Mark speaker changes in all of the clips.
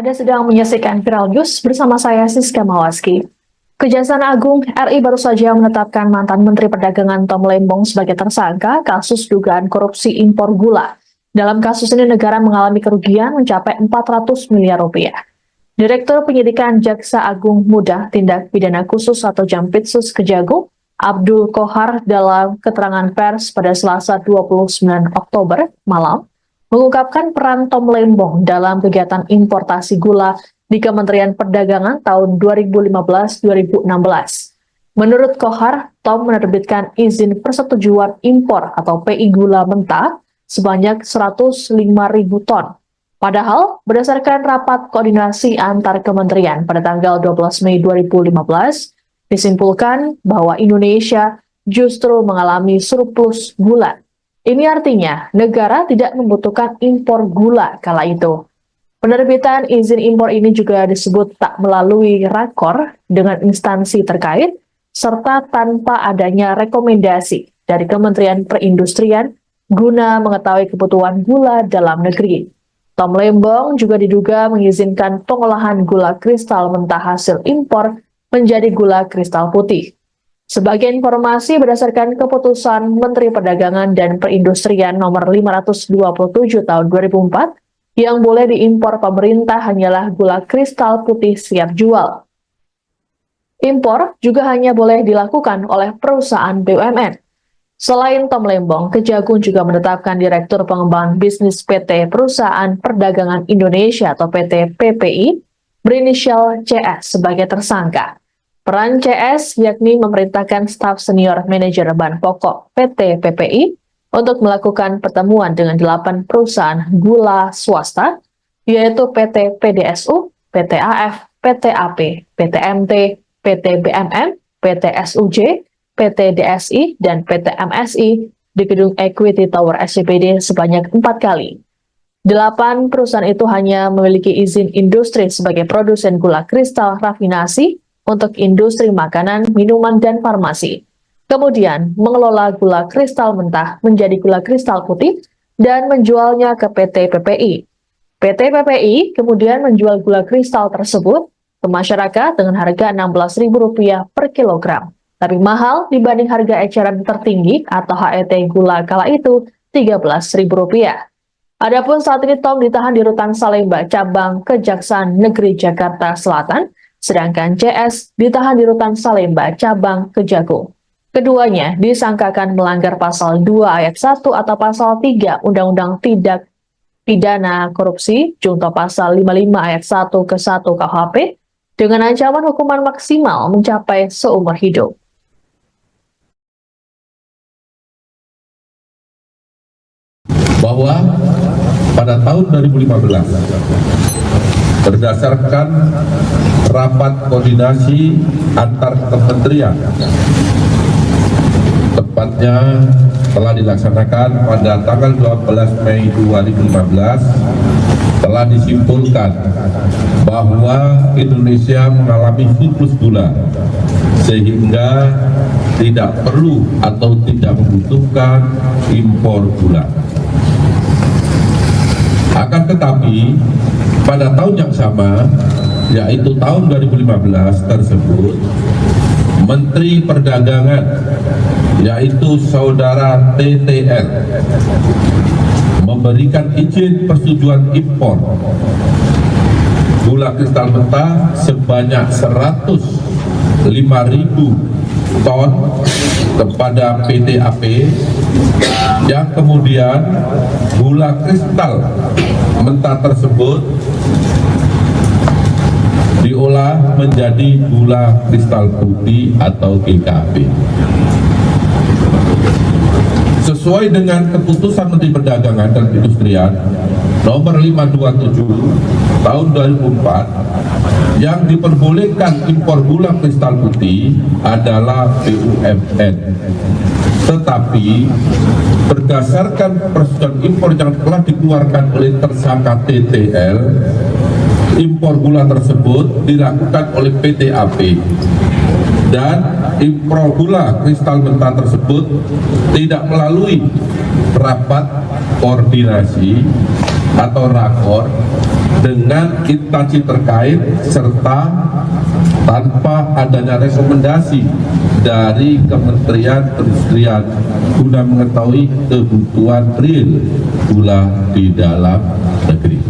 Speaker 1: Anda sedang menyaksikan Viral News bersama saya Siska Mawaski. Kejaksaan Agung RI baru saja menetapkan mantan Menteri Perdagangan Tom Lembong sebagai tersangka kasus dugaan korupsi impor gula. Dalam kasus ini negara mengalami kerugian mencapai 400 miliar rupiah. Direktur Penyidikan Jaksa Agung Muda Tindak Pidana Khusus atau Jampitsus Kejagung, Abdul Kohar dalam keterangan pers pada Selasa 29 Oktober malam, mengungkapkan peran Tom Lembong dalam kegiatan importasi gula di Kementerian Perdagangan tahun 2015-2016. Menurut Kohar, Tom menerbitkan izin persetujuan impor atau PI gula mentah sebanyak 105.000 ton. Padahal, berdasarkan rapat koordinasi antar kementerian pada tanggal 12 Mei 2015, disimpulkan bahwa Indonesia justru mengalami surplus gula. Ini artinya negara tidak membutuhkan impor gula kala itu. Penerbitan izin impor ini juga disebut tak melalui rakor dengan instansi terkait, serta tanpa adanya rekomendasi dari Kementerian Perindustrian guna mengetahui kebutuhan gula dalam negeri. Tom Lembong juga diduga mengizinkan pengolahan gula kristal mentah hasil impor menjadi gula kristal putih. Sebagai informasi berdasarkan keputusan Menteri Perdagangan dan Perindustrian nomor 527 tahun 2004, yang boleh diimpor pemerintah hanyalah gula kristal putih siap jual. Impor juga hanya boleh dilakukan oleh perusahaan BUMN. Selain Tom Lembong, Kejagung juga menetapkan Direktur Pengembangan Bisnis PT Perusahaan Perdagangan Indonesia atau PT PPI berinisial CS sebagai tersangka. Peran CS yakni memerintahkan staf senior manajer bahan pokok PT PPI untuk melakukan pertemuan dengan 8 perusahaan gula swasta, yaitu PT PDSU, PT AF, PT AP, PT MT, PT BMM, PT SUJ, PT DSI, dan PT MSI di gedung Equity Tower SCBD sebanyak 4 kali. 8 perusahaan itu hanya memiliki izin industri sebagai produsen gula kristal rafinasi untuk industri makanan, minuman, dan farmasi. Kemudian mengelola gula kristal mentah menjadi gula kristal putih dan menjualnya ke PT PPI. PT PPI kemudian menjual gula kristal tersebut ke masyarakat dengan harga Rp16.000 per kilogram. Lebih mahal dibanding harga eceran tertinggi atau HET gula kala itu Rp13.000. Adapun saat ini Tom ditahan di Rutan Salemba, cabang Kejaksaan Negeri Jakarta Selatan, sedangkan CS ditahan di Rutan Salemba, cabang Kejagung. Keduanya disangkakan melanggar pasal 2 ayat 1 atau pasal 3 Undang-Undang Tindak Pidana Korupsi, junto pasal 55 ayat 1 ke 1 KUHP, dengan ancaman hukuman maksimal mencapai seumur hidup.
Speaker 2: Bahwa pada tahun 2015, berdasarkan rapat koordinasi antar kementerian, tepatnya telah dilaksanakan pada tanggal 12 Mei 2015, telah disimpulkan bahwa Indonesia mengalami surplus gula sehingga tidak perlu atau tidak membutuhkan impor gula. Akan tetapi pada tahun yang sama, yaitu tahun 2015 tersebut, Menteri Perdagangan yaitu Saudara TTL memberikan izin persetujuan impor gula kristal mentah sebanyak 105.000 ton kepada PT AP, yang kemudian gula kristal mentah tersebut diolah menjadi gula kristal putih atau GKP. Sesuai dengan keputusan Menteri Perdagangan dan Perindustrian nomor 527 tahun 2004, yang diperbolehkan impor gula kristal putih adalah BUMN. Tetapi berdasarkan persetujuan impor yang telah dikeluarkan oleh tersangka TTL, impor gula tersebut dilakukan oleh PT AP, dan impor gula kristal mentah tersebut tidak melalui rapat koordinasi atau rakor dengan instansi terkait serta tanpa adanya rekomendasi dari Kementerian Perindustrian guna mengetahui kebutuhan real gula di dalam negeri.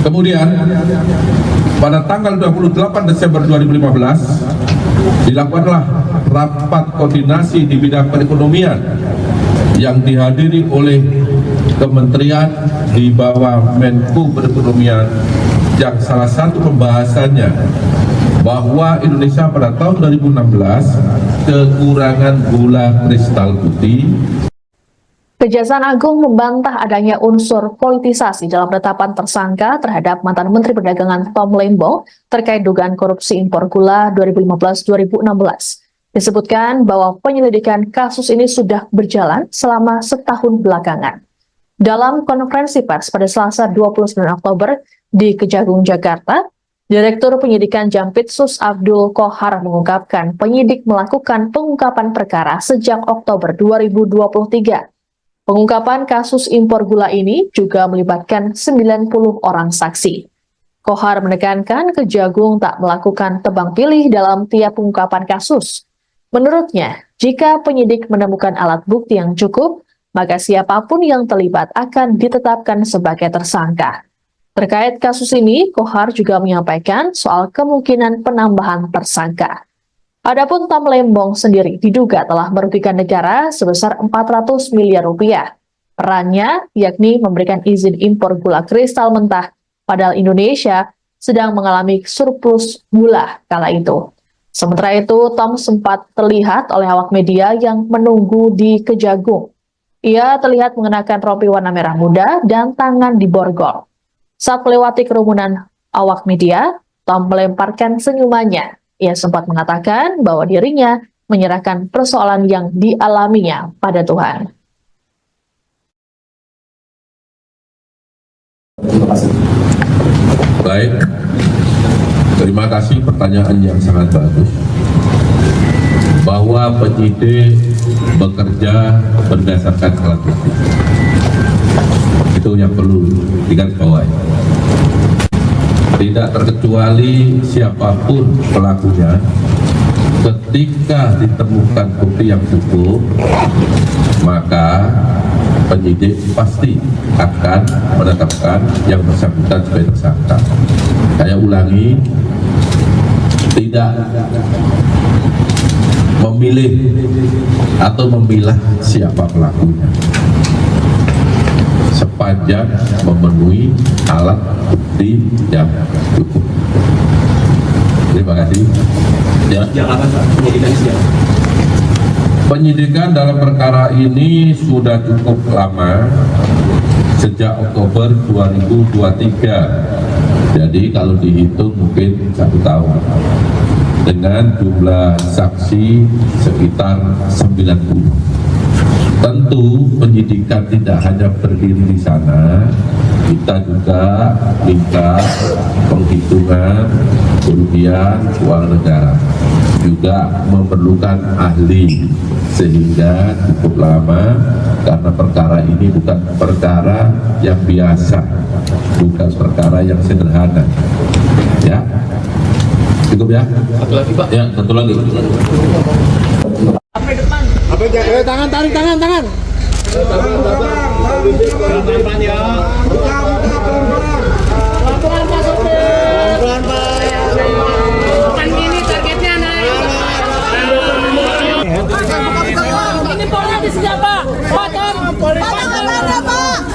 Speaker 2: Kemudian pada tanggal 28 Desember 2015 dilakukanlah rapat koordinasi di bidang perekonomian yang dihadiri oleh kementerian di bawah Menko Perekonomian, yang salah satu pembahasannya bahwa Indonesia pada tahun 2016 kekurangan gula kristal putih.
Speaker 1: Kejaksaan Agung membantah adanya unsur politisasi dalam penetapan tersangka terhadap mantan Menteri Perdagangan Tom Lembong terkait dugaan korupsi impor gula 2015-2016. Disebutkan bahwa penyelidikan kasus ini sudah berjalan selama setahun belakangan. Dalam konferensi pers pada Selasa 29 Oktober di Kejagung, Jakarta, Direktur Penyidikan Jampitsus Abdul Qohar mengungkapkan penyidik melakukan pengungkapan perkara sejak Oktober 2023. Pengungkapan kasus impor gula ini juga melibatkan 90 orang saksi. Qohar menekankan Kejagung tak melakukan tebang pilih dalam tiap pengungkapan kasus. Menurutnya, jika penyidik menemukan alat bukti yang cukup, maka siapapun yang terlibat akan ditetapkan sebagai tersangka. Terkait kasus ini, Qohar juga menyampaikan soal kemungkinan penambahan tersangka. Adapun Tom Lembong sendiri diduga telah merugikan negara sebesar 400 miliar rupiah. Perannya yakni memberikan izin impor gula kristal mentah, padahal Indonesia sedang mengalami surplus gula kala itu. Sementara itu, Tom sempat terlihat oleh awak media yang menunggu di Kejagung. Ia terlihat mengenakan rompi warna merah muda dan tangan diborgol. Saat melewati kerumunan awak media, Tom melemparkan senyumannya. Ia sempat mengatakan bahwa dirinya menyerahkan persoalan yang dialaminya pada Tuhan.
Speaker 2: Baik, terima kasih pertanyaan yang sangat bagus. Bahwa penyidik bekerja berdasarkan alat bukti, itu yang perlu digarisbawahi. Tidak terkecuali siapapun pelakunya, ketika ditemukan bukti yang cukup, maka penyidik pasti akan menetapkan yang bersangkutan sebagai tersangka. Saya ulangi, tidak memilih atau memilah siapa pelakunya, sepanjang memenuhi alat bukti yang cukup. Terima kasih. Penyidikan dalam perkara ini sudah cukup lama, sejak Oktober 2023. Jadi kalau dihitung mungkin 1 tahun. Dengan jumlah saksi sekitar 90. Tentu penyidikan tidak hanya berdiri di sana, kita juga minta penghitungan kerugian keuangan negara, juga memerlukan ahli, sehingga cukup lama karena perkara ini bukan perkara yang biasa, bukan perkara yang sederhana. Ya, cukup ya.
Speaker 3: Satu lagi Pak.
Speaker 2: Ya, satu lagi.
Speaker 3: Tangan, tarik tangan. Tangan ya. Pelan-pelan Pak Sopir. Pelan Pak. Bukan gini targetnya naik. Ini polnya di sini Pak. Patom.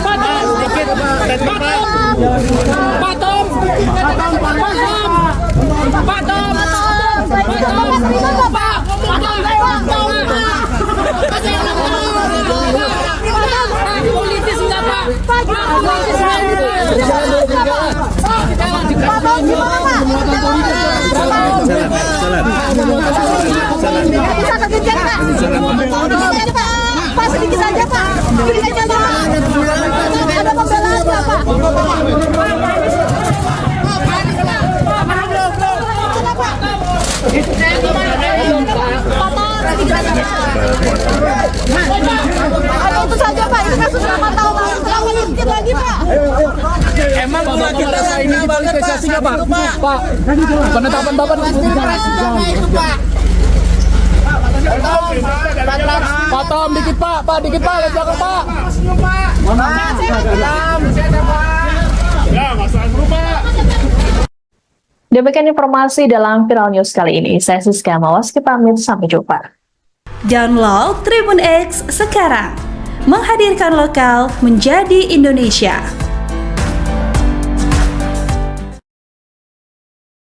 Speaker 3: Patom. Sedikit. Patom. Politis enggak Pak? Politis
Speaker 4: bisa kegejar Pak. Pak sedikit saja Pak. Sedikit saja Pak. Ada pembelaan Pak. Itu saja Pak, itu kasus 8 tahun
Speaker 3: ini diferensiasinya Pak. Pak, penetapan Bapak itu Pak. Pak Tom dikit Pak, dikit Pak, lihat belakang Pak. Ya, masalah Pak.
Speaker 1: Demikian informasi dalam Viral News kali ini. Saya Siska Mawaski pamit, sampai jumpa.
Speaker 5: Download Tribun X sekarang. Menghadirkan lokal menjadi Indonesia.